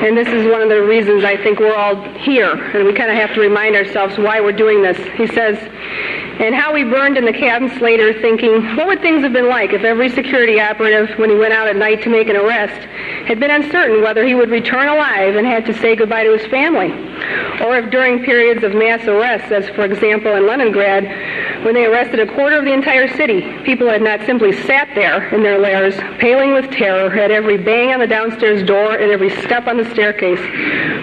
And this is one of the reasons I think we're all here, and we kind of have to remind ourselves why we're doing this. He says, and how we burned in the cabin later thinking, what would things have been like if every security operative, when he went out at night to make an arrest, had been uncertain whether he would return alive and had to say goodbye to his family? Or if during periods of mass arrests, as for example in Leningrad, when they arrested a quarter of the entire city, people had not simply sat there in their lairs, paling with terror at every bang on the downstairs door and every step on the staircase,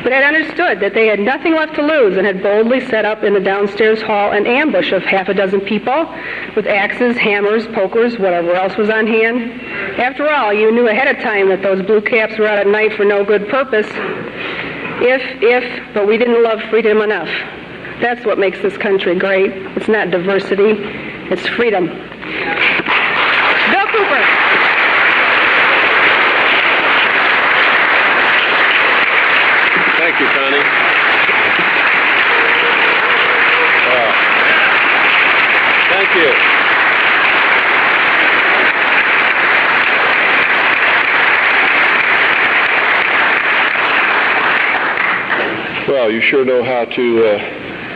but had understood that they had nothing left to lose and had boldly set up in the downstairs hall an ambush of half a dozen people with axes, hammers, pokers, whatever else was on hand. After all, you knew ahead of time that those blue caps were out at night for no good purpose. But we didn't love freedom enough. That's what makes this country great. It's not diversity, it's freedom. Bill Cooper. Thank you, Connie. Thank you. Well, you sure know how to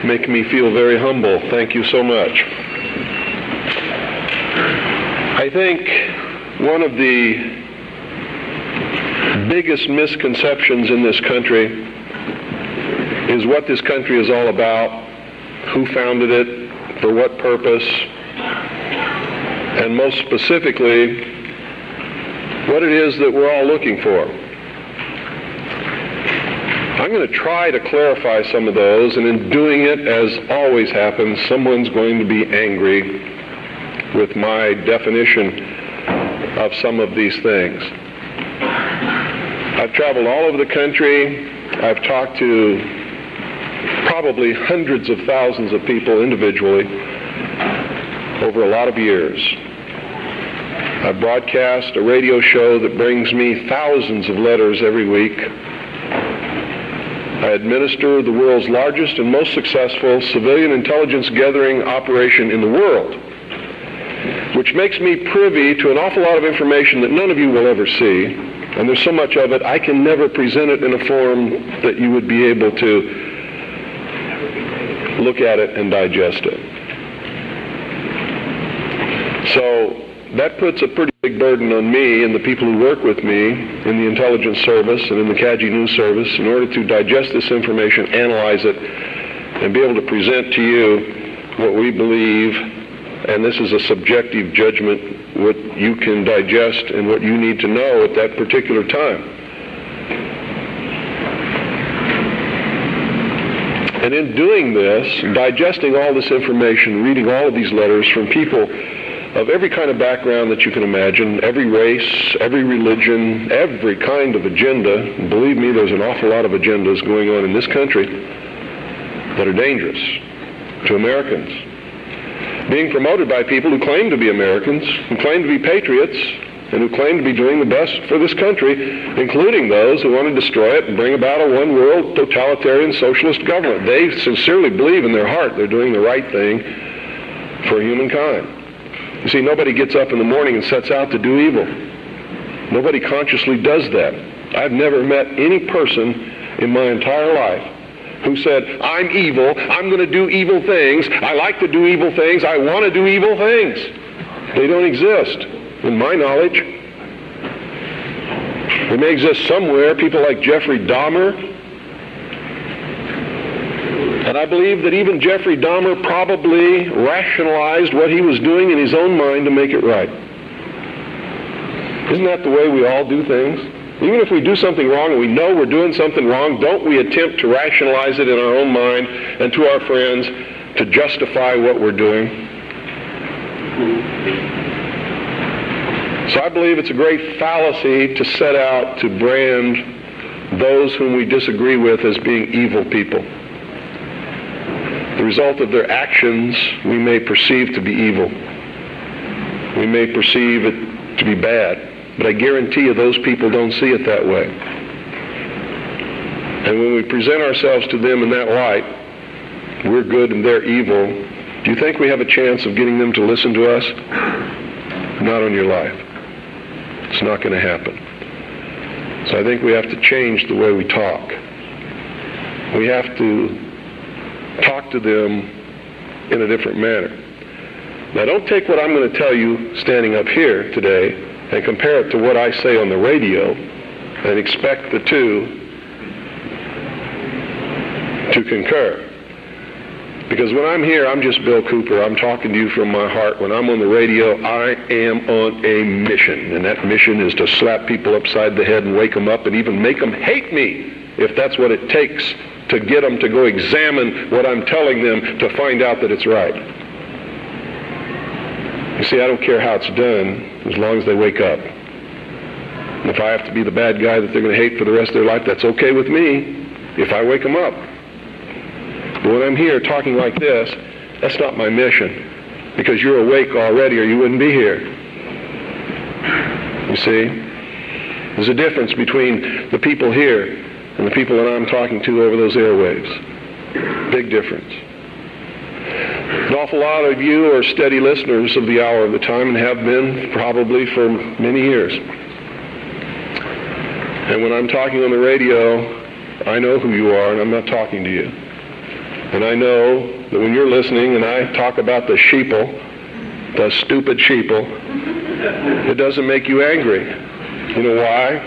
make me feel very humble. Thank you so much. I think one of the biggest misconceptions in this country is what this country is all about, who founded it, for what purpose, and most specifically, what it is that we're all looking for. I'm going to try to clarify some of those, and in doing it, as always happens, someone's going to be angry with my definition of some of these things. I've traveled all over the country. I've talked to probably hundreds of thousands of people individually over a lot of years. I broadcast a radio show that brings me thousands of letters every week. I administer the world's largest and most successful civilian intelligence gathering operation in the world, which makes me privy to an awful lot of information that none of you will ever see, and there's so much of it I can never present it in a form that you would be able to look at it and digest it. So that puts a pretty big burden on me and the people who work with me in the intelligence service and in the CAGI News Service in order to digest this information, analyze it, and be able to present to you what we believe, and this is a subjective judgment, what you can digest and what you need to know at that particular time. And in doing this, digesting all this information, reading all of these letters from people of every kind of background that you can imagine, every race, every religion, every kind of agenda. And believe me, there's an awful lot of agendas going on in this country that are dangerous to Americans. Being promoted by people who claim to be Americans, who claim to be patriots, and who claim to be doing the best for this country, including those who want to destroy it and bring about a one-world totalitarian socialist government. They sincerely believe in their heart they're doing the right thing for humankind. You see, nobody gets up in the morning and sets out to do evil. Nobody consciously does that. I've never met any person in my entire life who said, I'm evil, I'm going to do evil things, I like to do evil things, I want to do evil things. They don't exist, in my knowledge. They may exist somewhere, people like Jeffrey Dahmer. And I believe that even Jeffrey Dahmer probably rationalized what he was doing in his own mind to make it right. Isn't that the way we all do things? Even if we do something wrong and we know we're doing something wrong, don't we attempt to rationalize it in our own mind and to our friends to justify what we're doing? So I believe it's a great fallacy to set out to brand those whom we disagree with as being evil people. The result of their actions we may perceive to be evil. We may perceive it to be bad, but I guarantee you those people don't see it that way. And when we present ourselves to them in that light, we're good and they're evil, do you think we have a chance of getting them to listen to us? Not on your life. It's not going to happen. So I think we have to change the way we talk. We have to talk to them in a different manner. Now, don't take what I'm going to tell you standing up here today and compare it to what I say on the radio and expect the two to concur. Because when I'm here, I'm just Bill Cooper. I'm talking to you from my heart. When I'm on the radio, I am on a mission. And that mission is to slap people upside the head and wake them up and even make them hate me, if that's what it takes to get them to go examine what I'm telling them to find out that it's right. You see, I don't care how it's done as long as they wake up. And if I have to be the bad guy that they're going to hate for the rest of their life, that's okay with me if I wake them up. But when I'm here talking like this, that's not my mission, because you're awake already or you wouldn't be here. You see? There's a difference between the people here and the people that I'm talking to over those airwaves. Big difference. An awful lot of you are steady listeners of the Hour of the Time and have been probably for many years. And when I'm talking on the radio, I know who you are and I'm not talking to you. And I know that when you're listening and I talk about the sheeple, the stupid sheeple, it doesn't make you angry. You know why?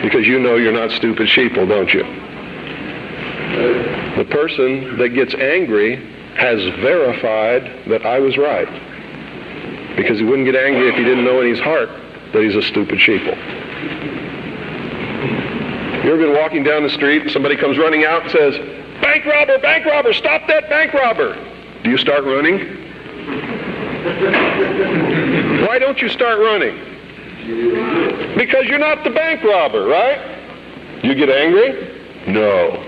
Because you know you're not stupid sheeple, don't you? The person that gets angry has verified that I was right. Because he wouldn't get angry if he didn't know in his heart that he's a stupid sheeple. You ever been walking down the street and somebody comes running out and says, bank robber, stop that bank robber. Do you start running? Why don't you start running? Because you're not the bank robber, right? You get angry? No.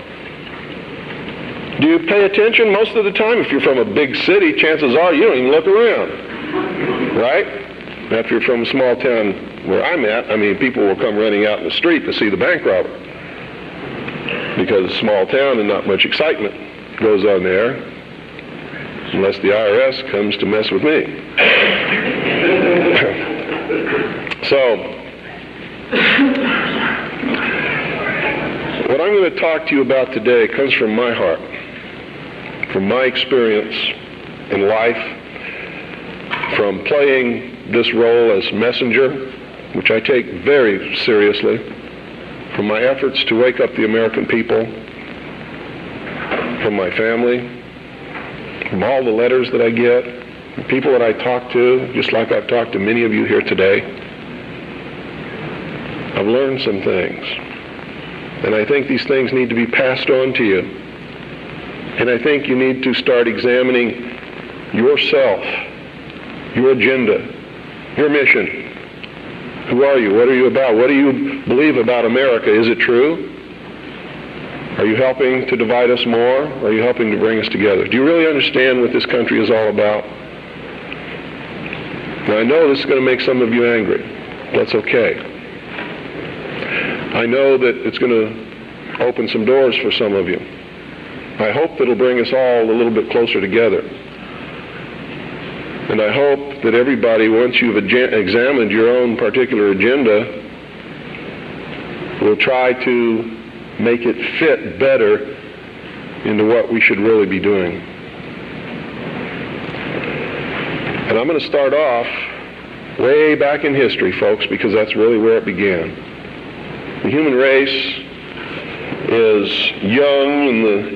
Do you pay attention? Most of the time, if you're from a big city, chances are you don't even look around, right? Now, if you're from a small town where I'm at, people will come running out in the street to see the bank robber. Because it's a small town and not much excitement goes on there, unless the IRS comes to mess with me. So, what I'm going to talk to you about today comes from my heart, from my experience in life, from playing this role as messenger, which I take very seriously, from my efforts to wake up the American people, from my family, from all the letters that I get, the people that I talk to, just like I've talked to many of you here today. I've learned some things. And I think these things need to be passed on to you. And I think you need to start examining yourself, your agenda, your mission. Who are you? What are you about? What do you believe about America? Is it true? Are you helping to divide us more? Or are you helping to bring us together? Do you really understand what this country is all about? Now, I know this is going to make some of you angry. That's okay. I know that it's going to open some doors for some of you. I hope that it'll bring us all a little bit closer together. And I hope that everybody, once you've examined your own particular agenda, will try to make it fit better into what we should really be doing. And I'm going to start off way back in history, folks, because that's really where it began. The human race is young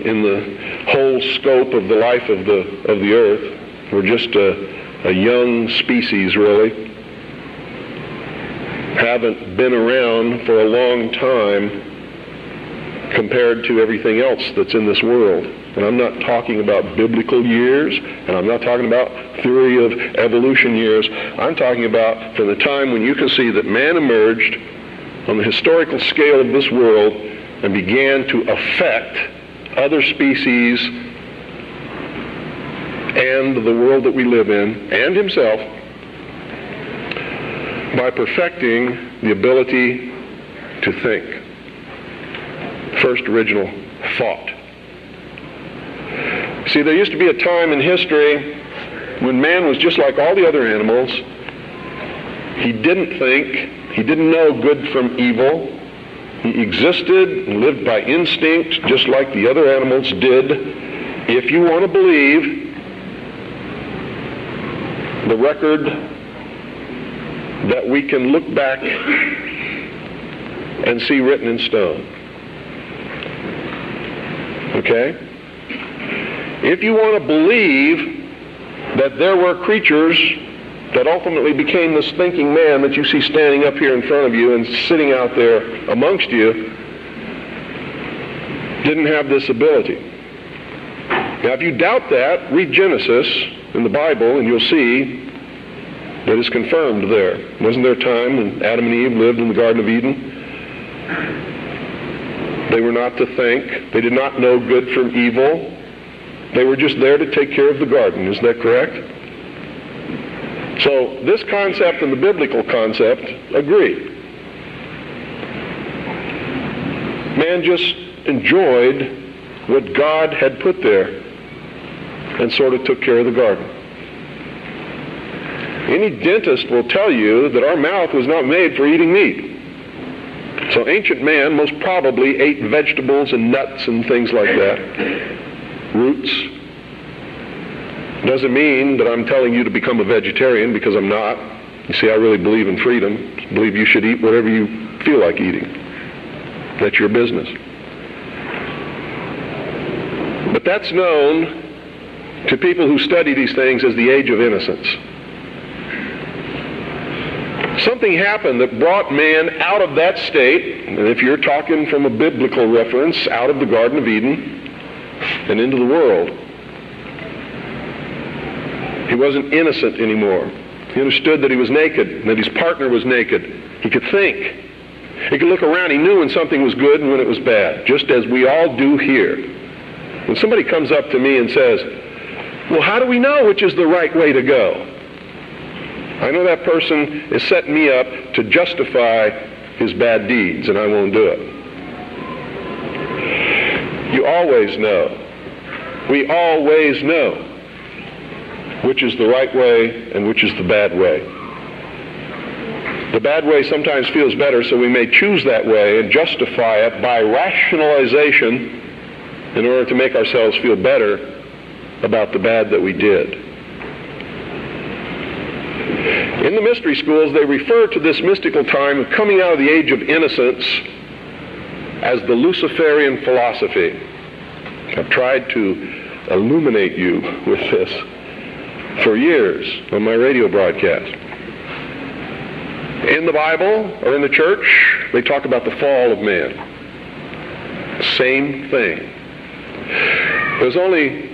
in the whole scope of the life of the earth. We're just a young species, really. Haven't been around for a long time compared to everything else that's in this world. And I'm not talking about biblical years, and I'm not talking about theory of evolution years. I'm talking about from the time when you can see that man emerged on the historical scale of this world and began to affect other species and the world that we live in, and himself, by perfecting the ability to think. First original thought. See, there used to be a time in history when man was just like all the other animals. He didn't think, he didn't know good from evil, He existed and lived by instinct just like the other animals did. If you want to believe the record that we can look back and see written in stone. Okay? If you want to believe that there were creatures that ultimately became this thinking man that you see standing up here in front of you and sitting out there amongst you, didn't have this ability. Now, if you doubt that, read Genesis in the Bible and you'll see that it's confirmed there. Wasn't there a time when Adam and Eve lived in the Garden of Eden? They were not to think. They did not know good from evil. They were just there to take care of the garden. Is that correct? So this concept and the biblical concept agree. Man just enjoyed what God had put there and sort of took care of the garden. Any dentist will tell you that our mouth was not made for eating meat. So ancient man most probably ate vegetables and nuts and things like that. Roots. Doesn't mean that I'm telling you to become a vegetarian, because I'm not. You see, I really believe in freedom. I believe you should eat whatever you feel like eating. That's your business. But that's known to people who study these things as the age of innocence. Something happened that brought man out of that state, and if you're talking from a biblical reference, out of the Garden of Eden and into the world. He wasn't innocent anymore. He understood that he was naked, and that his partner was naked. He could think. He could look around. He knew when something was good and when it was bad, just as we all do here. When somebody comes up to me and says, well, how do we know which is the right way to go? I know that person is setting me up to justify his bad deeds, and I won't do it. You always know. We always know which is the right way and which is the bad way. The bad way sometimes feels better, so we may choose that way and justify it by rationalization in order to make ourselves feel better about the bad that we did. In the mystery schools, they refer to this mystical time of coming out of the age of innocence as the Luciferian philosophy. I've tried to illuminate you with this for years on my radio broadcast. In the Bible or in the church, they talk about the fall of man. Same thing. There's only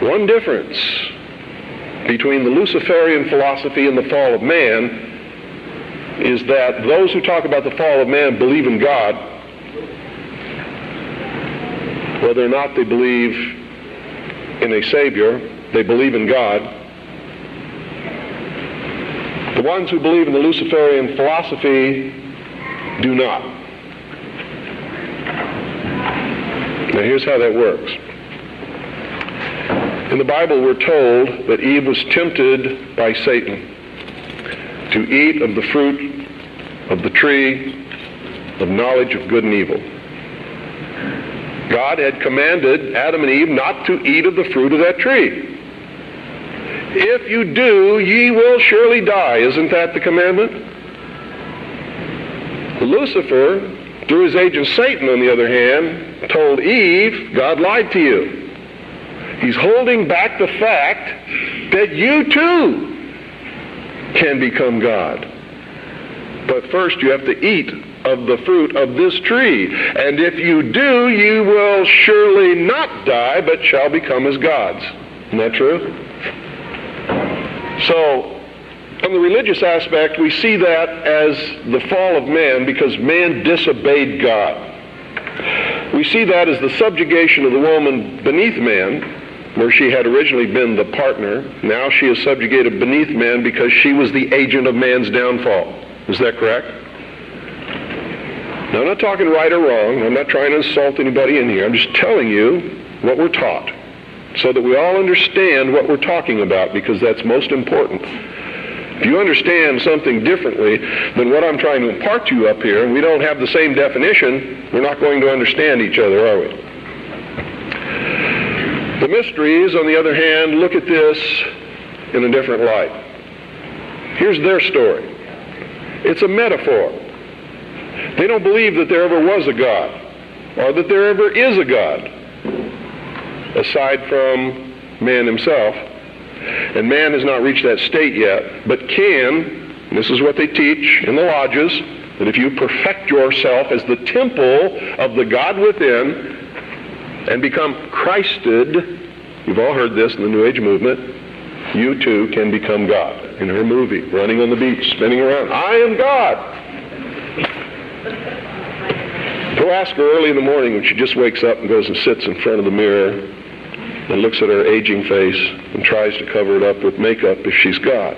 one difference between the Luciferian philosophy and the fall of man, is that those who talk about the fall of man believe in God, whether or not they believe in a Savior. They believe in God. The ones who believe in the Luciferian philosophy do not. Now here's how that works. In the Bible, we're told that Eve was tempted by Satan to eat of the fruit of the tree of knowledge of good and evil. God had commanded Adam and Eve not to eat of the fruit of that tree. If you do, ye will surely die. Isn't that the commandment? Lucifer, through his agent Satan, on the other hand, told Eve, God lied to you. He's holding back the fact that you too can become God. But first you have to eat of the fruit of this tree. And if you do, you will surely not die, but shall become as gods. Isn't that true? So, from the religious aspect, we see that as the fall of man because man disobeyed God. We see that as the subjugation of the woman beneath man, where she had originally been the partner. Now she is subjugated beneath man because she was the agent of man's downfall. Is that correct? Now, I'm not talking right or wrong. I'm not trying to insult anybody in here. I'm just telling you what we're taught so that we all understand what we're talking about, because that's most important. If you understand something differently than what I'm trying to impart to you up here, and we don't have the same definition, we're not going to understand each other, are we? The mysteries, on the other hand, look at this in a different light. Here's their story. It's a metaphor. They don't believe that there ever was a God, or that there ever is a God, aside from man himself. And man has not reached that state yet, but can, and this is what they teach in the lodges, that if you perfect yourself as the temple of the God within and become Christed, you've all heard this in the New Age movement, you too can become God. In her movie, running on the beach, spinning around, I am God. Go ask her early in the morning when she just wakes up and goes and sits in front of the mirror and looks at her aging face and tries to cover it up with makeup if she's God.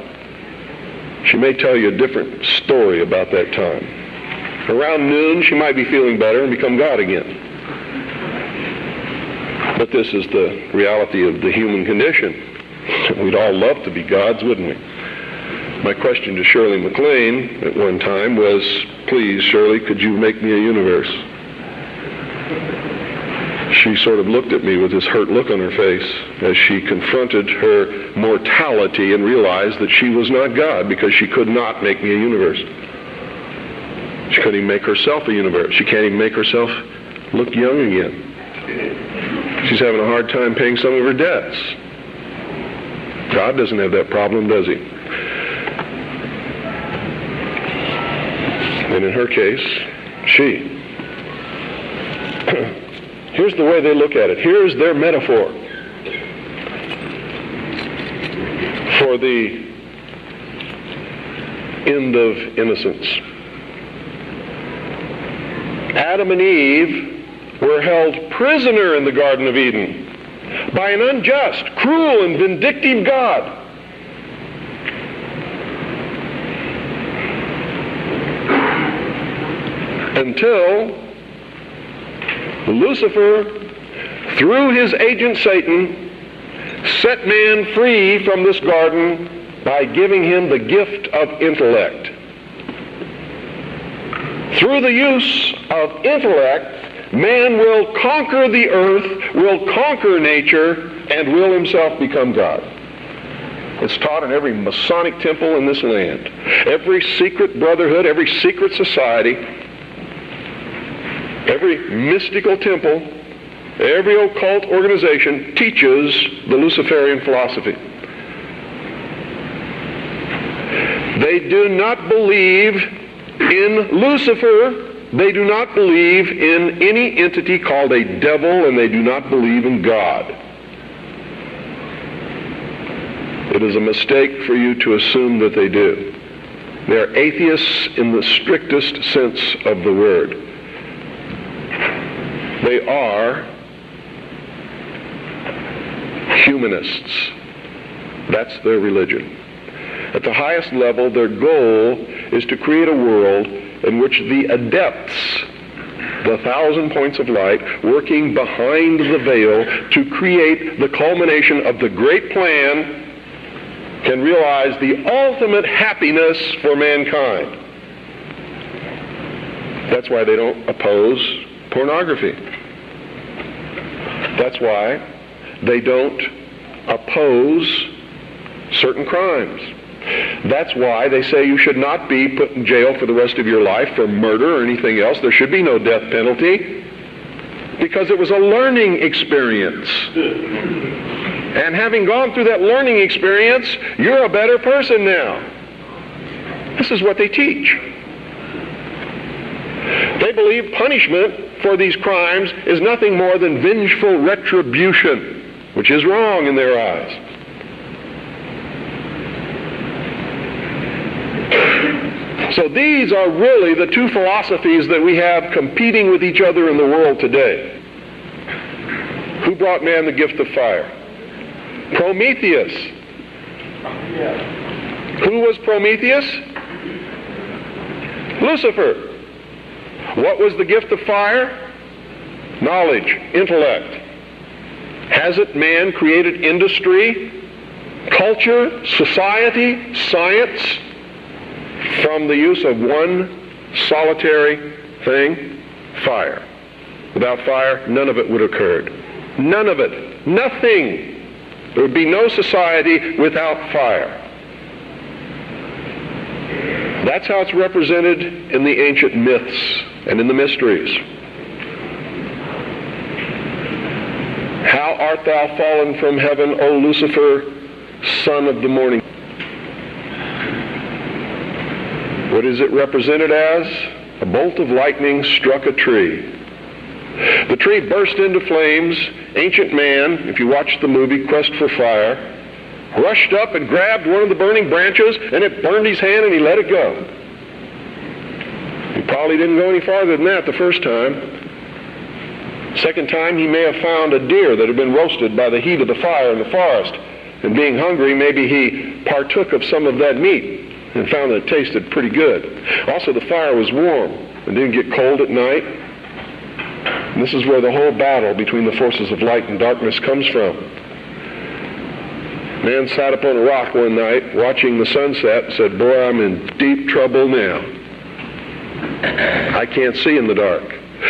She may tell you a different story about that time. Around noon, she might be feeling better and become God again. But this is the reality of the human condition. We'd all love to be gods, wouldn't we? My question to Shirley MacLaine at one time was, please, Shirley, could you make me a universe? She sort of looked at me with this hurt look on her face as she confronted her mortality and realized that she was not God because she could not make me a universe. She couldn't even make herself a universe. She can't even make herself look young again. She's having a hard time paying some of her debts. God doesn't have that problem, does he? And in her case, she. Here's the way they look at it. Here's their metaphor for the end of innocence. Adam and Eve were held prisoner in the Garden of Eden by an unjust, cruel, and vindictive God. Until Lucifer, through his agent Satan, set man free from this garden by giving him the gift of intellect. Through the use of intellect, man will conquer the earth, will conquer nature, and will himself become God. It's taught in every Masonic temple in this land. Every secret brotherhood, every secret society, every mystical temple, every occult organization teaches the Luciferian philosophy. They do not believe in Lucifer. They do not believe in any entity called a devil, and they do not believe in God. It is a mistake for you to assume that they do. They are atheists in the strictest sense of the word. They are humanists. That's their religion. At the highest level, their goal is to create a world in which the adepts, the 1,000 points of light, working behind the veil to create the culmination of the great plan, can realize the ultimate happiness for mankind. That's why they don't oppose pornography. That's why they don't oppose certain crimes. That's why they say you should not be put in jail for the rest of your life for murder or anything else. There should be no death penalty, because it was a learning experience. And having gone through that learning experience, you're a better person now. This is what they teach. They believe punishment for these crimes is nothing more than vengeful retribution, which is wrong in their eyes. So these are really the two philosophies that we have competing with each other in the world today. Who brought man the gift of fire? Prometheus. Who was Prometheus? Lucifer. What was the gift of fire? Knowledge, intellect. Hasn't man created industry culture, society, science, from the use of one solitary thing, fire. Without fire, none of it would have occurred. None of it. Nothing. There would be no society without fire. That's how it's represented in the ancient myths and in the mysteries. How art thou fallen from heaven, O Lucifer, son of the morning? What is it represented as? A bolt of lightning struck a tree. The tree burst into flames. Ancient man, if you watch the movie Quest for Fire, rushed up and grabbed one of the burning branches, and it burned his hand, and he let it go. He probably didn't go any farther than that the first time. Second time, he may have found a deer that had been roasted by the heat of the fire in the forest. And being hungry, maybe he partook of some of that meat and found that it tasted pretty good. Also, the fire was warm and didn't get cold at night. And this is where the whole battle between the forces of light and darkness comes from. Man sat up on a rock one night watching the sunset and said, "Boy, I'm in deep trouble now. I can't see in the dark.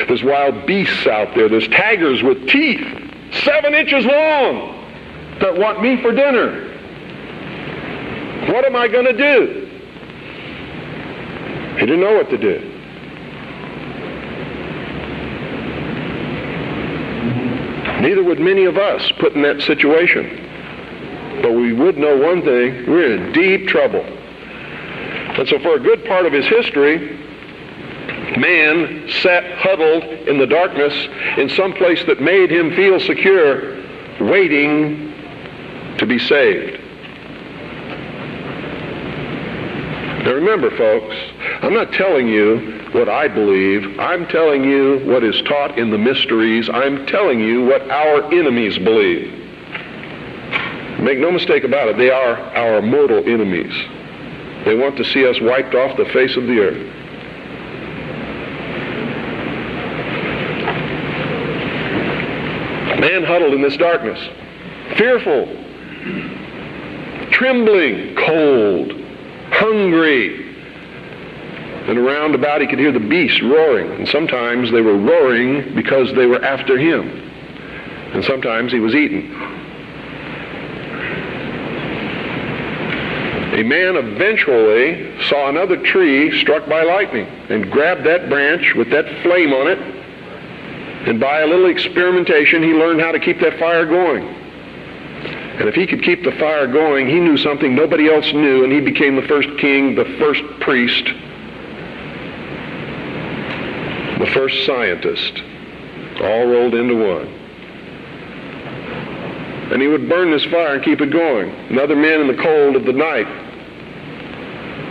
There's wild beasts out there. There's tigers with teeth 7 inches long that want me for dinner. What am I going to do?" He didn't know what to do. Neither would many of us put in that situation. But we would know one thing: we're in deep trouble. And so for a good part of his history, man sat huddled in the darkness in some place that made him feel secure, waiting to be saved. Now remember, folks, I'm not telling you what I believe. I'm telling you what is taught in the mysteries. I'm telling you what our enemies believe. Make no mistake about it, they are our mortal enemies. They want to see us wiped off the face of the earth. Man huddled in this darkness, fearful, trembling, cold, hungry. And around about he could hear the beasts roaring. And sometimes they were roaring because they were after him. And sometimes he was eaten. A man eventually saw another tree struck by lightning and grabbed that branch with that flame on it. And by a little experimentation, he learned how to keep that fire going. And if he could keep the fire going, he knew something nobody else knew, and he became the first king, the first priest, the first scientist, all rolled into one. And he would burn this fire and keep it going. And other men in the cold of the night,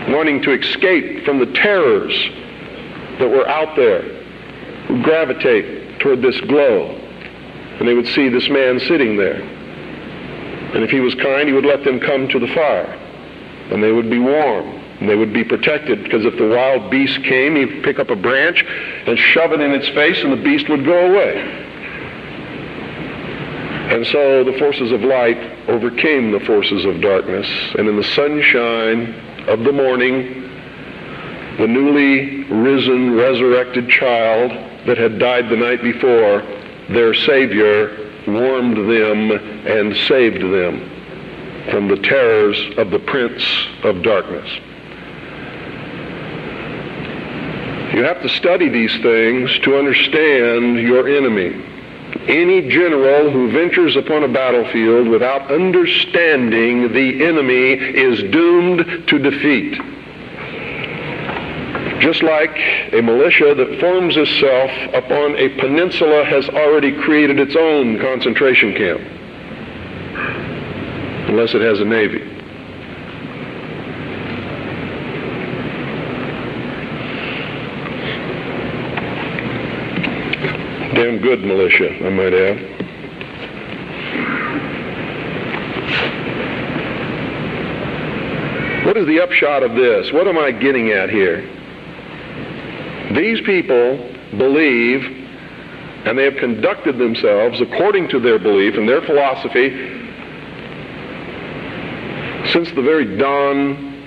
wanting to escape from the terrors that were out there, would gravitate toward this glow. And they would see this man sitting there. And if he was kind, he would let them come to the fire. And they would be warm. And they would be protected, because if the wild beast came, he'd pick up a branch and shove it in its face, and the beast would go away. And so the forces of light overcame the forces of darkness, and in the sunshine of the morning, the newly risen, resurrected child that had died the night before, their Savior, warmed them and saved them from the terrors of the Prince of Darkness. You have to study these things to understand your enemy. Any general who ventures upon a battlefield without understanding the enemy is doomed to defeat. Just like a militia that forms itself upon a peninsula has already created its own concentration camp, unless it has a navy. Damn good militia, I might add. What is the upshot of this? What am I getting at here? These people believe, and they have conducted themselves according to their belief and their philosophy, since the very dawn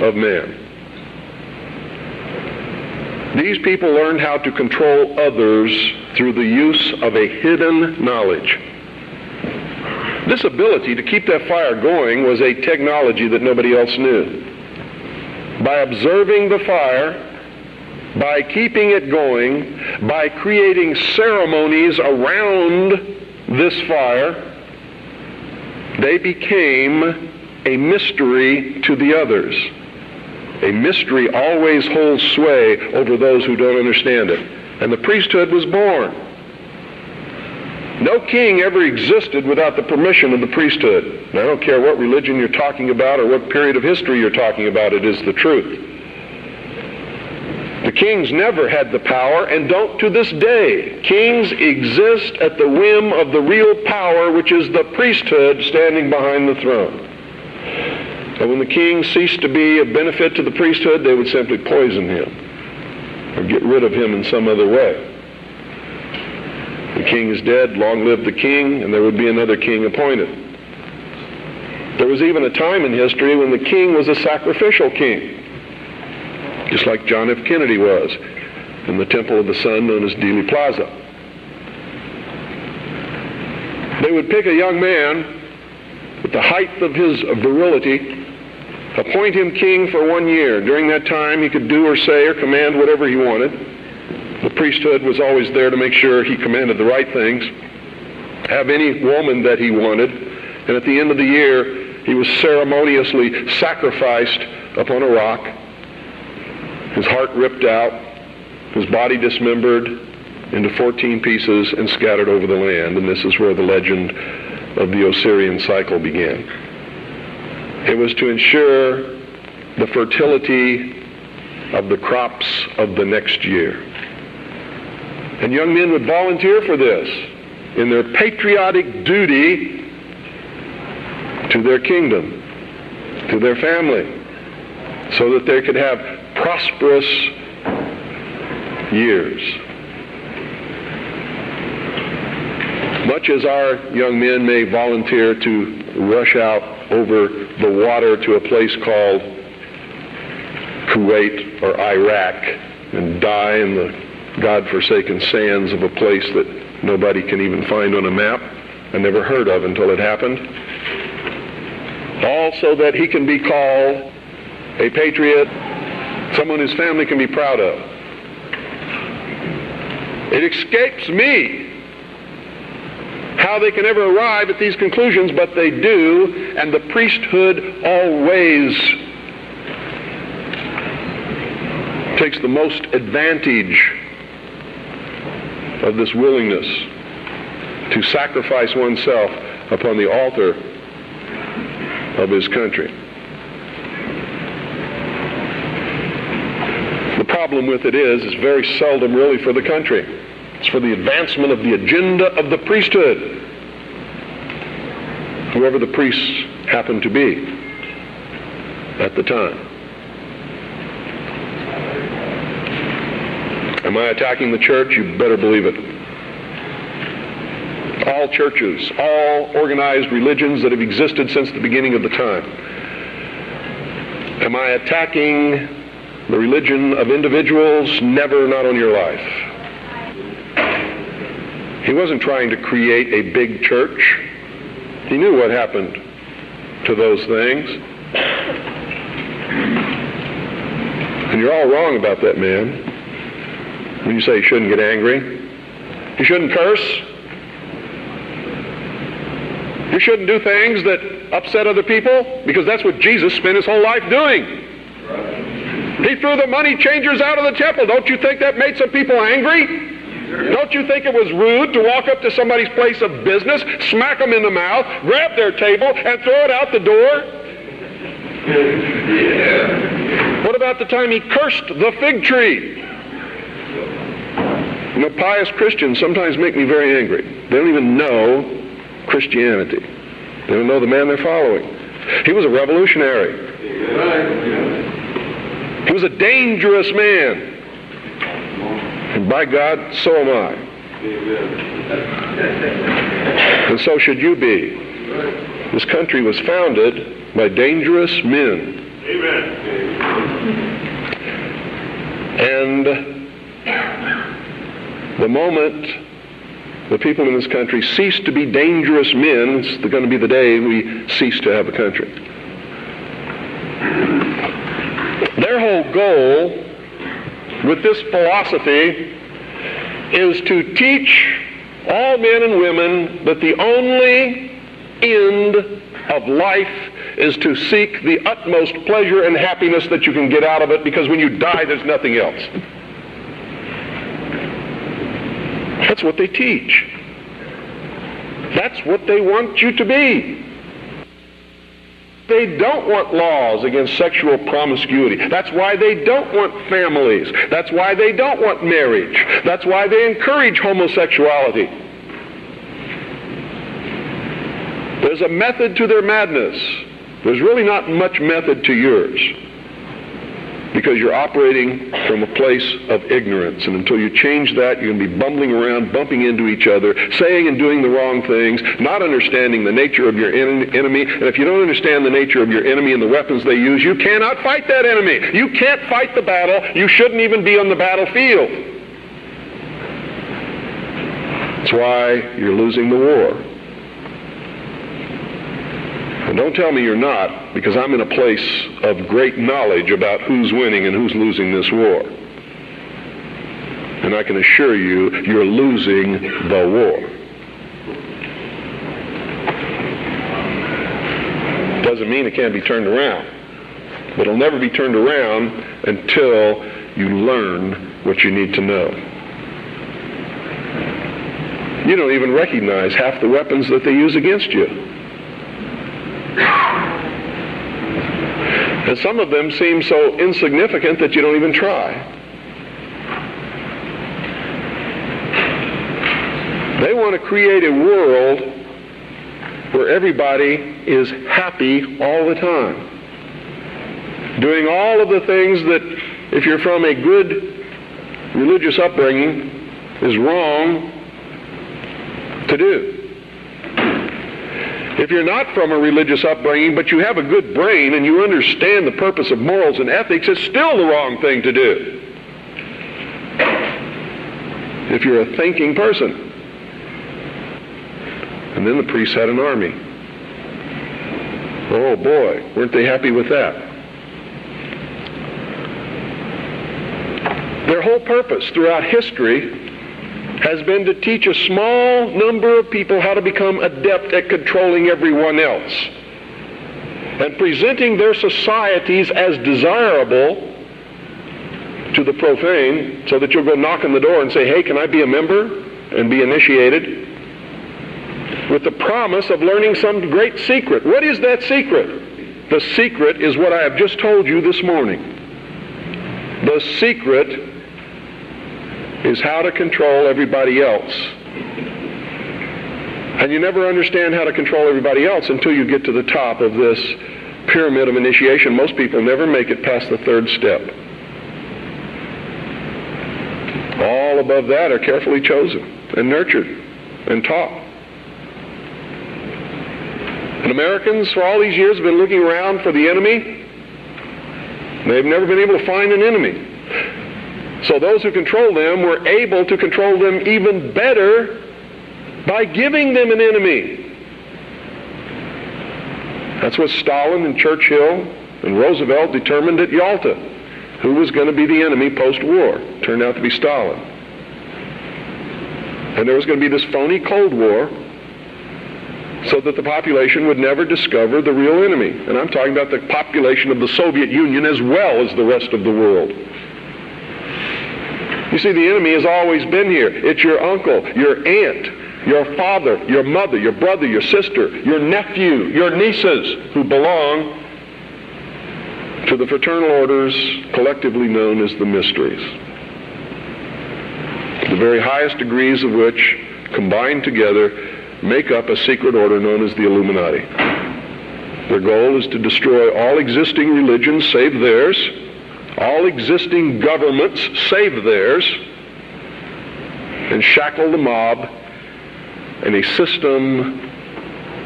of man. These people learned how to control others through the use of a hidden knowledge. This ability to keep that fire going was a technology that nobody else knew. By observing the fire, by keeping it going, by creating ceremonies around this fire, they became a mystery to the others. A mystery always holds sway over those who don't understand it. And the priesthood was born. No king ever existed without the permission of the priesthood. And I don't care what religion you're talking about or what period of history you're talking about, it is the truth. The kings never had the power and don't to this day. Kings exist at the whim of the real power, which is the priesthood standing behind the throne. And when the king ceased to be of benefit to the priesthood, they would simply poison him or get rid of him in some other way. The king is dead, long live the king, and there would be another king appointed. There was even a time in history when the king was a sacrificial king, just like John F. Kennedy was in the Temple of the Sun known as Dealey Plaza. They would pick a young man at the height of his virility, appoint him king for 1 year. During that time, he could do or say or command whatever he wanted. The priesthood was always there to make sure he commanded the right things, have any woman that he wanted, and at the end of the year, he was ceremoniously sacrificed upon a rock, his heart ripped out, his body dismembered into 14 pieces and scattered over the land. And this is where the legend of the Osirian cycle began. It was to ensure the fertility of the crops of the next year. And young men would volunteer for this in their patriotic duty to their kingdom, to their family, so that they could have prosperous years. Much as our young men may volunteer to rush out over the water to a place called Kuwait or Iraq and die in the God-forsaken sands of a place that nobody can even find on a map and never heard of until it happened, all so that he can be called a patriot, someone his family can be proud of. It escapes me how they can ever arrive at these conclusions, but they do, and the priesthood always takes the most advantage of this willingness to sacrifice oneself upon the altar of his country. The problem with it is very seldom really for the country. It's for the advancement of the agenda of the priesthood, whoever the priests happen to be at the time. Am I attacking the church? You better believe it. All churches, all organized religions that have existed since the beginning of the time. Am I attacking the religion of individuals? Never, not on your life. He wasn't trying to create a big church. He knew what happened to those things. And you're all wrong about that, man. When you say you shouldn't get angry, you shouldn't curse, you shouldn't do things that upset other people, because that's what Jesus spent his whole life doing. He threw the money changers out of the temple. Don't you think that made some people angry? Don't you think it was rude to walk up to somebody's place of business, smack them in the mouth, grab their table, and throw it out the door? What about the time he cursed the fig tree? You know, pious Christians sometimes make me very angry. They don't even know Christianity. They don't know the man they're following. He was a revolutionary. He was a dangerous man. And by God, so am I. And so should you be. This country was founded by dangerous men. Amen. And the moment the people in this country cease to be dangerous men, it's going to be the day we cease to have a country. Their whole goal with this philosophy is to teach all men and women that the only end of life is to seek the utmost pleasure and happiness that you can get out of it, because when you die, there's nothing else. That's what they teach. That's what they want you to be. They don't want laws against sexual promiscuity. That's why they don't want families. That's why they don't want marriage. That's why they encourage homosexuality. There's a method to their madness. There's really not much method to yours, because you're operating from a place of ignorance. And until you change that, you're going to be bumbling around, bumping into each other, saying and doing the wrong things, not understanding the nature of your enemy. And if you don't understand the nature of your enemy and the weapons they use, you cannot fight that enemy. You can't fight the battle. You shouldn't even be on the battlefield. That's why you're losing the war. And don't tell me you're not, because I'm in a place of great knowledge about who's winning and who's losing this war. And I can assure you, you're losing the war. Doesn't mean it can't be turned around. But it'll never be turned around until you learn what you need to know. You don't even recognize half the weapons that they use against you. And some of them seem so insignificant that you don't even try. They want to create a world where everybody is happy all the time, doing all of the things that, if you're from a good religious upbringing, is wrong to do. If you're not from a religious upbringing, but you have a good brain and you understand the purpose of morals and ethics, it's still the wrong thing to do. If you're a thinking person. And then the priests had an army. Oh boy, weren't they happy with that? Their whole purpose throughout history has been to teach a small number of people how to become adept at controlling everyone else, and presenting their societies as desirable to the profane, so that you'll go knock on the door and say, hey, can I be a member and be initiated, with the promise of learning some great secret. What is that secret? The secret is what I have just told you this morning. The secret is how to control everybody else. And you never understand how to control everybody else until you get to the top of this pyramid of initiation. Most people never make it past the third step. All above that are carefully chosen and nurtured and taught. And Americans for all these years have been looking around for the enemy. They've never been able to find an enemy. So those who control them were able to control them even better by giving them an enemy. That's what Stalin and Churchill and Roosevelt determined at Yalta. Who was going to be the enemy post-war? Turned out to be Stalin. And there was going to be this phony Cold War, so that the population would never discover the real enemy. And I'm talking about the population of the Soviet Union as well as the rest of the world. You see, the enemy has always been here. It's your uncle, your aunt, your father, your mother, your brother, your sister, your nephew, your nieces, who belong to the fraternal orders collectively known as the mysteries. The very highest degrees of which, combined together, make up a secret order known as the Illuminati. Their goal is to destroy all existing religions save theirs, all existing governments save theirs, and shackle the mob in a system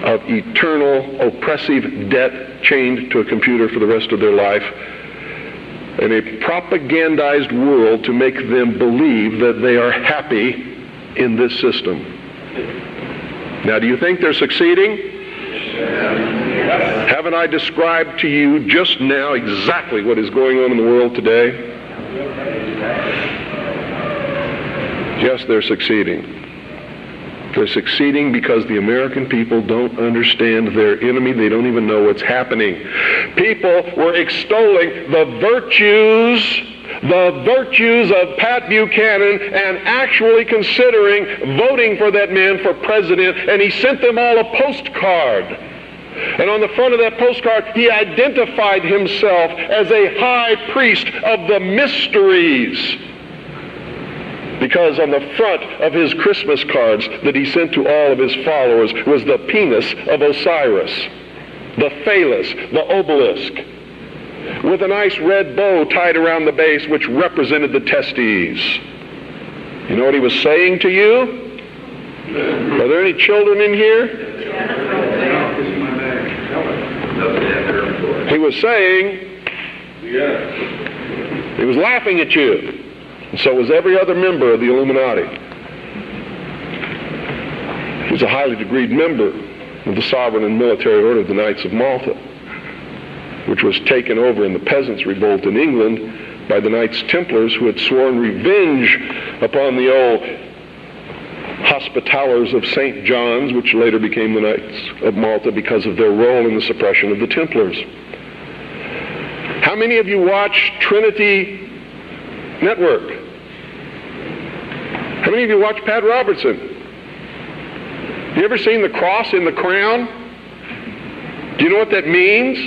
of eternal oppressive debt chained to a computer for the rest of their life, and a propagandized world to make them believe that they are happy in this system. Now, do you think they're succeeding? Haven't I described to you just now exactly what is going on in the world today? Yes, they're succeeding. They're succeeding because the American people don't understand their enemy. They don't even know what's happening. People were extolling the virtues of Pat Buchanan and actually considering voting for that man for president, and he sent them all a postcard. And on the front of that postcard, he identified himself as a high priest of the mysteries. Because on the front of his Christmas cards that he sent to all of his followers was the penis of Osiris, the phallus, the obelisk, with a nice red bow tied around the base which represented the testes. You know what he was saying to you? Are there any children in here? He was saying, he was laughing at you. And so was every other member of the Illuminati. He was a highly degreed member of the sovereign and military order of the Knights of Malta, which was taken over in the Peasants' Revolt in England by the Knights Templars, who had sworn revenge upon the old Hospitallers of St. John's, which later became the Knights of Malta because of their role in the suppression of the Templars. How many of you watch Trinity Network? How many of you watch Pat Robertson? You ever seen the cross in the crown? Do you know what that means?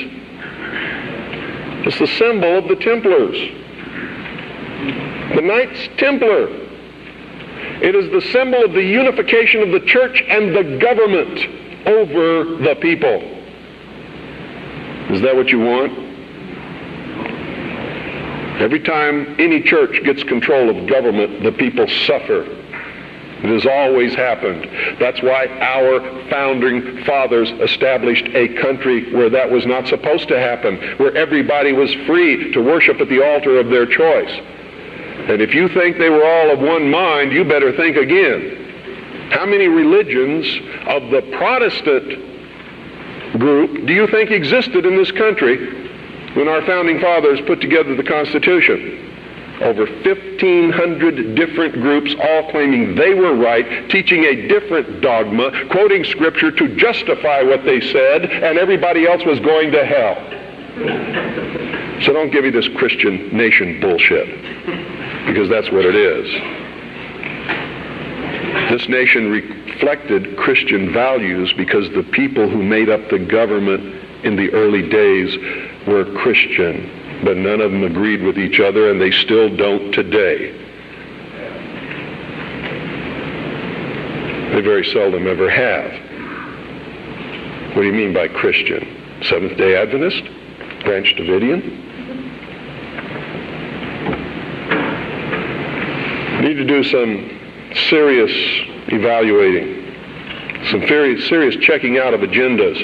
It's the symbol of the Templars. The Knights Templar. It is the symbol of the unification of the church and the government over the people. Is that what you want? Every time any church gets control of government, the people suffer. It has always happened. That's why our founding fathers established a country where that was not supposed to happen, where everybody was free to worship at the altar of their choice. And if you think they were all of one mind, you better think again. How many religions of the Protestant group do you think existed in this country when our founding fathers put together the Constitution? Over 1,500 different groups, all claiming they were right, teaching a different dogma, quoting Scripture to justify what they said, and everybody else was going to hell. So don't give me this Christian nation bullshit, because that's what it is. This nation reflected Christian values because the people who made up the government in the early days were Christian, but none of them agreed with each other, and they still don't today. They very seldom ever have. What do you mean by Christian? Seventh-day Adventist? Branch Davidian? Need to do some serious evaluating, some very serious checking out of agendas.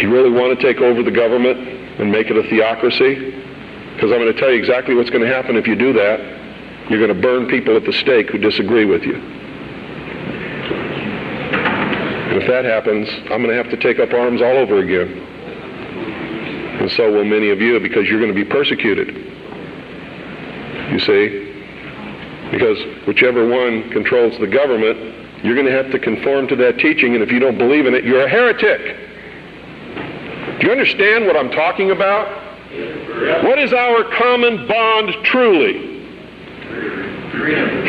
You really want to take over the government and make it a theocracy? Because I'm going to tell you exactly what's going to happen if you do that. You're going to burn people at the stake who disagree with you. And if that happens, I'm going to have to take up arms all over again. And so will many of you, because you're going to be persecuted. You see? Because whichever one controls the government, you're going to have to conform to that teaching, and if you don't believe in it, you're a heretic. Do you understand what I'm talking about? What is our common bond truly?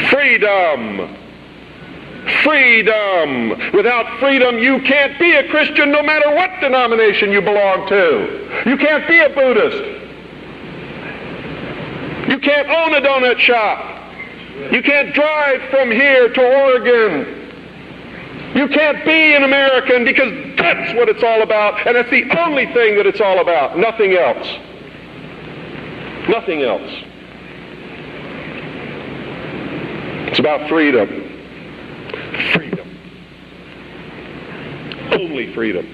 Freedom. Freedom. Without freedom, you can't be a Christian no matter what denomination you belong to. You can't be a Buddhist. You can't own a donut shop. You can't drive from here to Oregon. You can't be an American, because that's what it's all about, and that's the only thing that it's all about. Nothing else. Nothing else. It's about freedom. Freedom. truly freedom.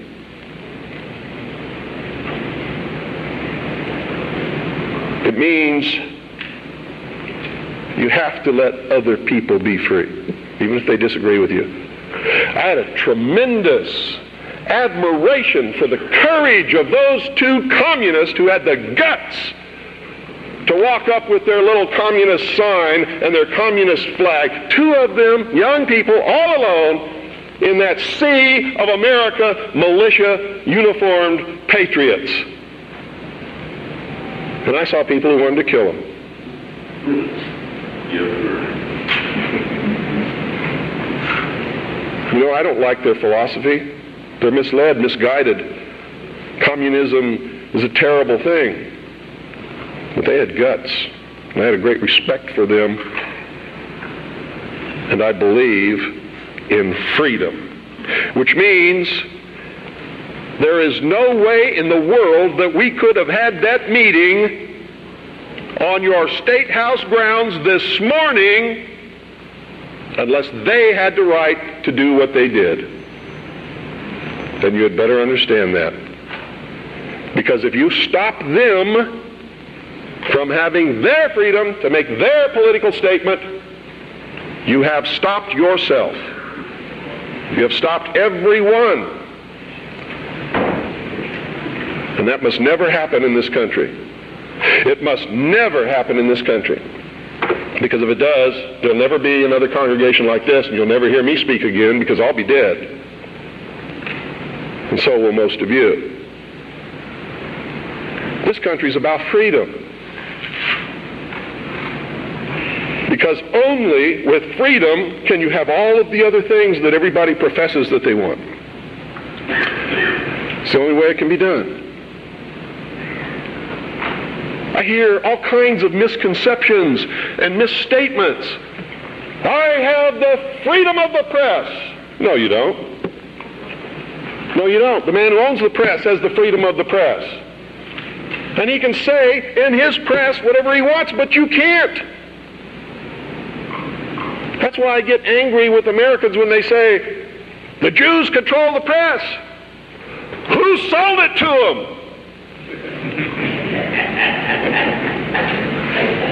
It means you have to let other people be free, even if they disagree with you. I had a tremendous admiration for the courage of those two communists who had the guts to walk up with their little communist sign and their communist flag. Two of them, young people, all alone, in that sea of America, militia, uniformed patriots. And I saw people who wanted to kill them. You know, I don't like their philosophy. They're misled, misguided. Communism is a terrible thing. But they had guts. And I had a great respect for them. And I believe in freedom. Which means there is no way in the world that we could have had that meeting on your State House grounds this morning unless they had the right to do what they did. Then you had better understand that. Because if you stop them from having their freedom to make their political statement, you have stopped yourself. You have stopped everyone. And that must never happen in this country. It must never happen in this country. Because if it does, there'll never be another congregation like this, and you'll never hear me speak again because I'll be dead. And so will most of you. This country's about freedom. Because only with freedom can you have all of the other things that everybody professes that they want. It's the only way it can be done. I hear all kinds of misconceptions and misstatements. I have the freedom of the press. No, you don't. No, you don't. The man who owns the press has the freedom of the press. And he can say in his press whatever he wants, but you can't. That's why I get angry with Americans when they say, the Jews control the press. Who sold it to them?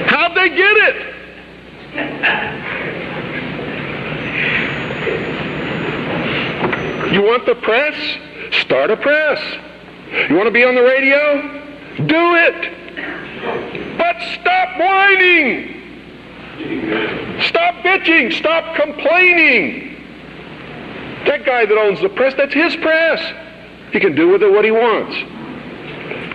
How'd they get it? You want the press? Start a press. You want to be on the radio? Do it. But stop whining. Stop bitching. Stop complaining. That guy that owns the press, that's his press. He can do with it what he wants.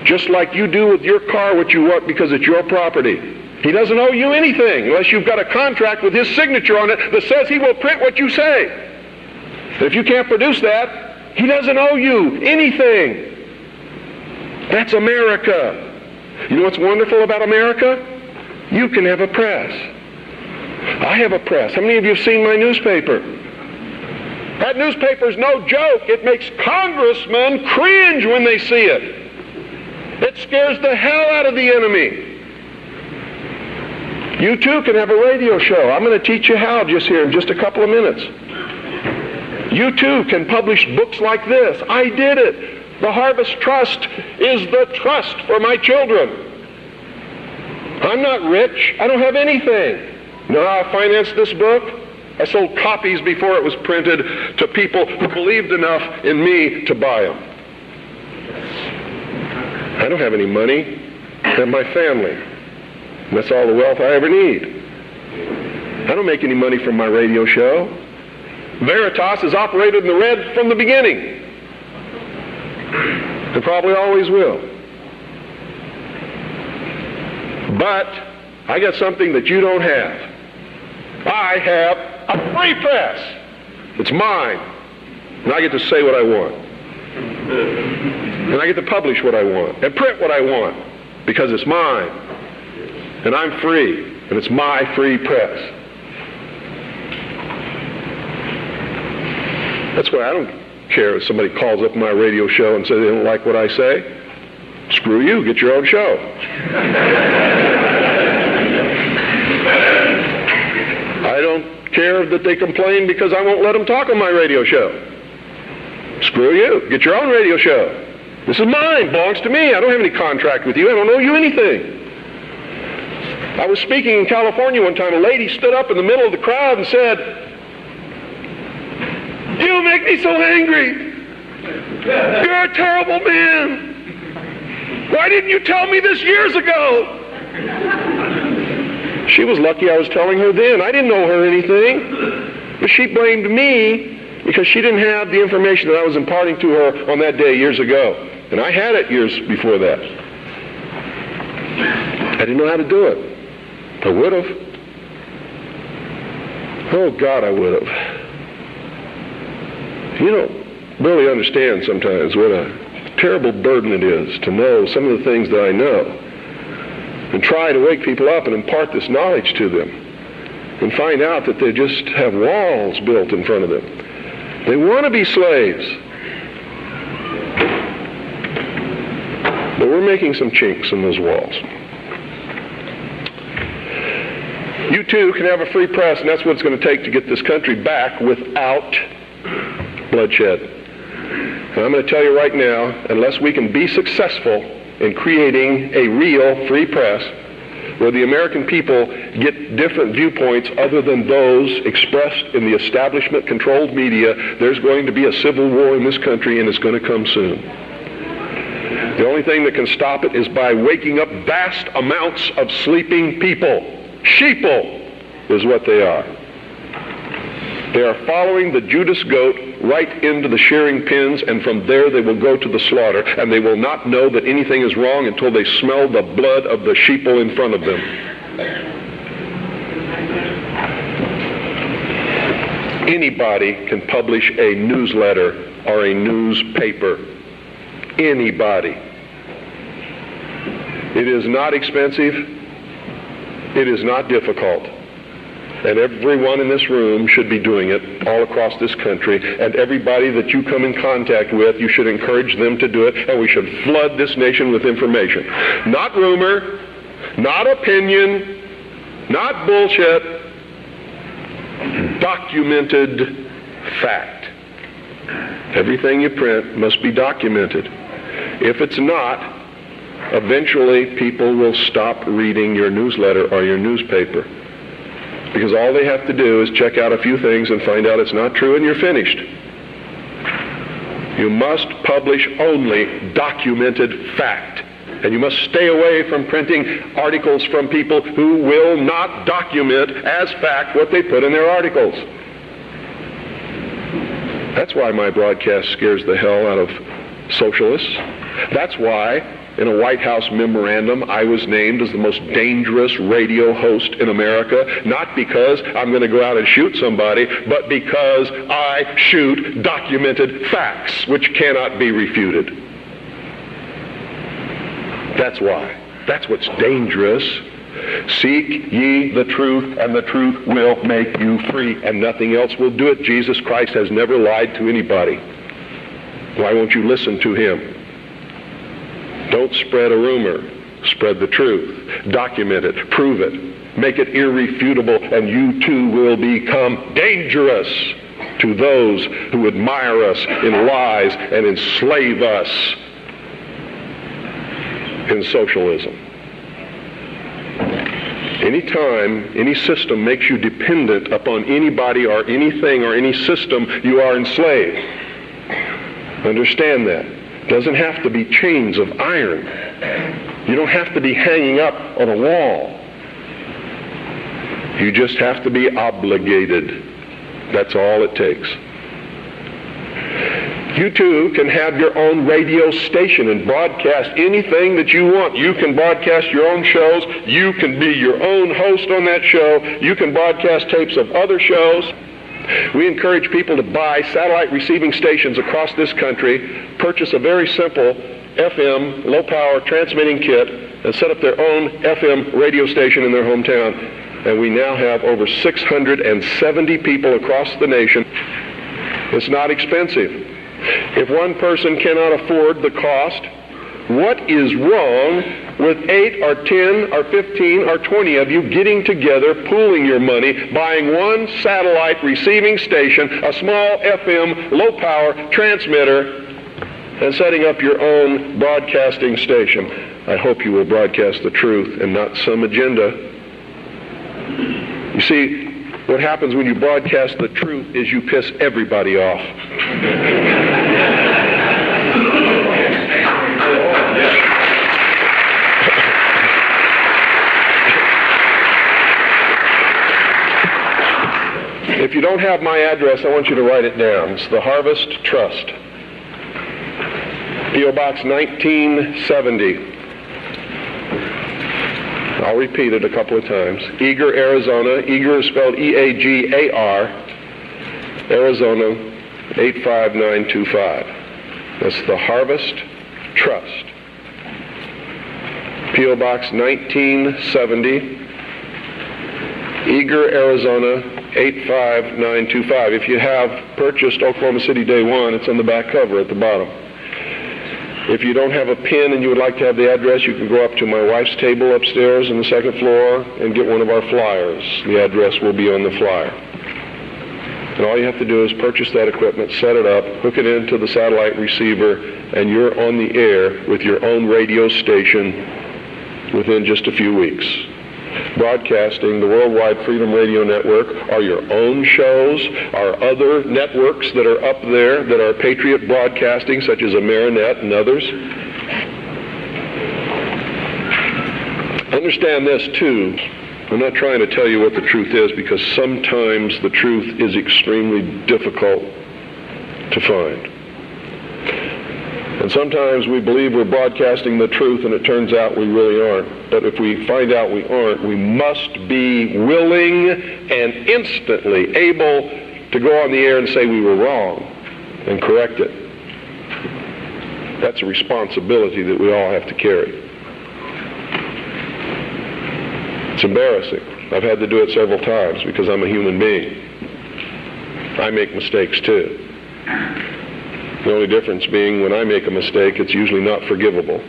Just like you do with your car what you want because it's your property. He doesn't owe you anything unless you've got a contract with his signature on it that says he will print what you say. If you can't produce that, he doesn't owe you anything. That's America. You know what's wonderful about America? You can have a press. I have a press. How many of you have seen my newspaper? That newspaper's no joke. It makes congressmen cringe when they see it. It scares the hell out of the enemy. You too can have a radio show. I'm going to teach you how just here in just a couple of minutes. You too can publish books like this. I did it. The Harvest Trust is the trust for my children. I'm not rich. I don't have anything. You know how I financed this book? I sold copies before it was printed to people who believed enough in me to buy them. I don't have any money. I have my family. And that's all the wealth I ever need. I don't make any money from my radio show. Veritas has operated in the red from the beginning. And probably always will. But I got something that you don't have. I have a free press. It's mine. And I get to say what I want. And I get to publish what I want and print what I want because it's mine. And I'm free. And it's my free press. That's why I don't care if somebody calls up my radio show and says they don't like what I say. Screw you. Get your own show. I don't care that they complain because I won't let them talk on my radio show. Screw you. Get your own radio show. This is mine. Belongs to me. I don't have any contract with you. I don't owe you anything. I was speaking in California one time. A lady stood up in the middle of the crowd and said, "You make me so angry. You're a terrible man. Why didn't you tell me this years ago?" She was lucky I was telling her then. I didn't owe her anything. But she blamed me because she didn't have the information that I was imparting to her on that day years ago. And I had it years before that. I didn't know how to do it. I would have. Oh, God, I would have. You don't really understand sometimes what a terrible burden it is to know some of the things that I know and try to wake people up and impart this knowledge to them and find out that they just have walls built in front of them. They want to be slaves. But we're making some chinks in those walls. You too can have a free press, and that's what it's going to take to get this country back without bloodshed. And I'm going to tell you right now, unless we can be successful in creating a real free press where the American people get different viewpoints other than those expressed in the establishment-controlled media, there's going to be a civil war in this country, and it's going to come soon. The only thing that can stop it is by waking up vast amounts of sleeping people. Sheeple is what they are. They are following the Judas goat right into the shearing pins, and from there they will go to the slaughter, and they will not know that anything is wrong until they smell the blood of the sheeple in front of them. Anybody can publish a newsletter or a newspaper. Anybody. It is not expensive. It is not difficult. And everyone in this room should be doing it all across this country. And everybody that you come in contact with, you should encourage them to do it. And we should flood this nation with information. Not rumor, not opinion, not bullshit. Documented fact. Everything you print must be documented. If it's not, eventually people will stop reading your newsletter or your newspaper. Because all they have to do is check out a few things and find out it's not true, and you're finished. You must publish only documented fact. And you must stay away from printing articles from people who will not document as fact what they put in their articles. That's why my broadcast scares the hell out of socialists. That's why in a White House memorandum I was named as the most dangerous radio host in America, not because I'm going to go out and shoot somebody, but because I shoot documented facts which cannot be refuted. That's why. That's what's dangerous. Seek ye the truth, and the truth will make you free, and nothing else will do it. Jesus Christ has never lied to anybody. Why won't you listen to him? Don't spread a rumor. Spread the truth. Document it. Prove it. Make it irrefutable, and you too will become dangerous to those who admire us in lies and enslave us in socialism. Anytime any system makes you dependent upon anybody or anything or any system, you are enslaved. Understand that. It doesn't have to be chains of iron. You don't have to be hanging up on a wall. You just have to be obligated. That's all it takes. You too can have your own radio station and broadcast anything that you want. You can broadcast your own shows. You can be your own host on that show. You can broadcast tapes of other shows. We encourage people to buy satellite receiving stations across this country, purchase a very simple FM, low-power transmitting kit, and set up their own FM radio station in their hometown. And we now have over 670 people across the nation. It's not expensive. If one person cannot afford the cost What is wrong with 8 or 10 or 15 or 20 of you getting together, pooling your money, buying one satellite receiving station, a small FM low-power transmitter, and setting up your own broadcasting station? I hope you will broadcast the truth and not some agenda. You see, what happens when you broadcast the truth is you piss everybody off. If you don't have my address, I want you to write it down. It's the Harvest Trust. P.O. Box 1970. I'll repeat it a couple of times. Eagar, Arizona. Eagar is spelled E-A-G-A-R. Arizona 85925. That's the Harvest Trust. P.O. Box 1970. Eagar, Arizona 85925. If you have purchased Oklahoma City Day One, it's on the back cover at the bottom. If you don't have a pen and you would like to have the address, you can go up to my wife's table upstairs on the second floor and get one of our flyers. The address will be on the flyer. And all you have to do is purchase that equipment, set it up, hook it into the satellite receiver, and you're on the air with your own radio station within just a few weeks. Broadcasting the Worldwide Freedom Radio Network are your own shows, are other networks that are up there that are Patriot Broadcasting, such as Amerinet and others. Understand this too. I'm not trying to tell you what the truth is, because sometimes the truth is extremely difficult to find. And sometimes we believe we're broadcasting the truth and it turns out we really aren't. But if we find out we aren't, we must be willing and instantly able to go on the air and say we were wrong and correct it. That's a responsibility that we all have to carry. It's embarrassing. I've had to do it several times because I'm a human being. I make mistakes too. The only difference being when I make a mistake, it's usually not forgivable.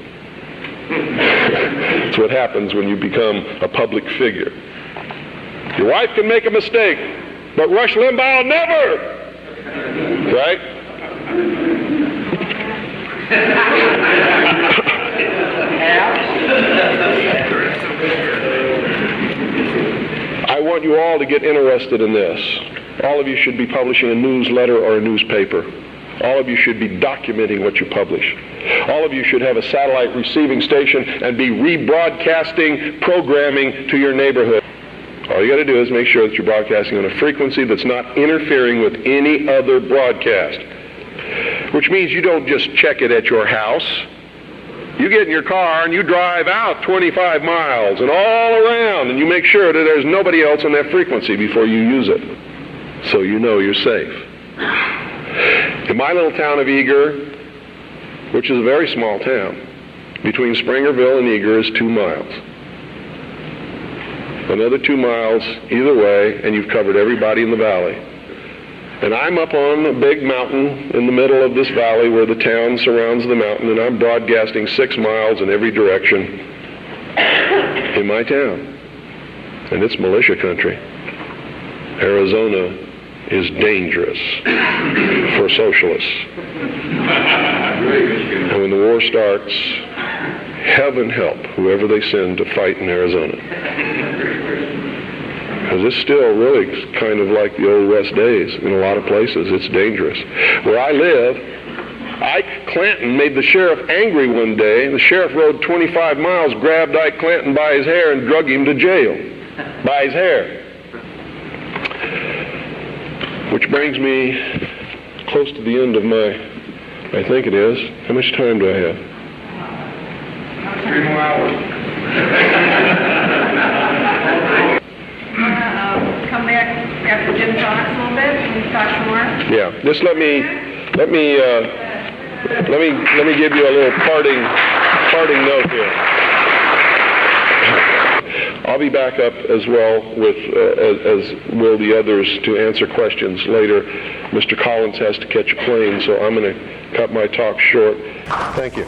It's what happens when you become a public figure. Your wife can make a mistake, but Rush Limbaugh never! Right? I want you all to get interested in this. All of you should be publishing a newsletter or a newspaper. All of you should be documenting what you publish. All of you should have a satellite receiving station and be rebroadcasting programming to your neighborhood. All you got to do is make sure that you're broadcasting on a frequency that's not interfering with any other broadcast. Which means you don't just check it at your house. You get in your car and you drive out 25 miles and all around, and you make sure that there's nobody else on that frequency before you use it, so you know you're safe. In my little town of Eagar, which is a very small town, between Springerville and Eagar is 2 miles. Another 2 miles either way, and you've covered everybody in the valley. And I'm up on a big mountain in the middle of this valley where the town surrounds the mountain, and I'm broadcasting 6 miles in every direction in my town. And it's militia country. Arizona is dangerous for socialists. And when the war starts, heaven help whoever they send to fight in Arizona. Because it's still really kind of like the old West days in a lot of places. It's dangerous. Where I live, Ike Clanton made the sheriff angry one day. The sheriff rode 25 miles, grabbed Ike Clanton by his hair and drug him to jail by his hair. Which brings me close to the end of my, I think it is. How much time do I have? 3 more hours. Come back after Jim talks a little bit and talk some more. Yeah. Just let me give you a little parting note here. I'll be back up as well with, as will the others, to answer questions later. Mr. Collins has to catch a plane, so I'm going to cut my talk short. Thank you.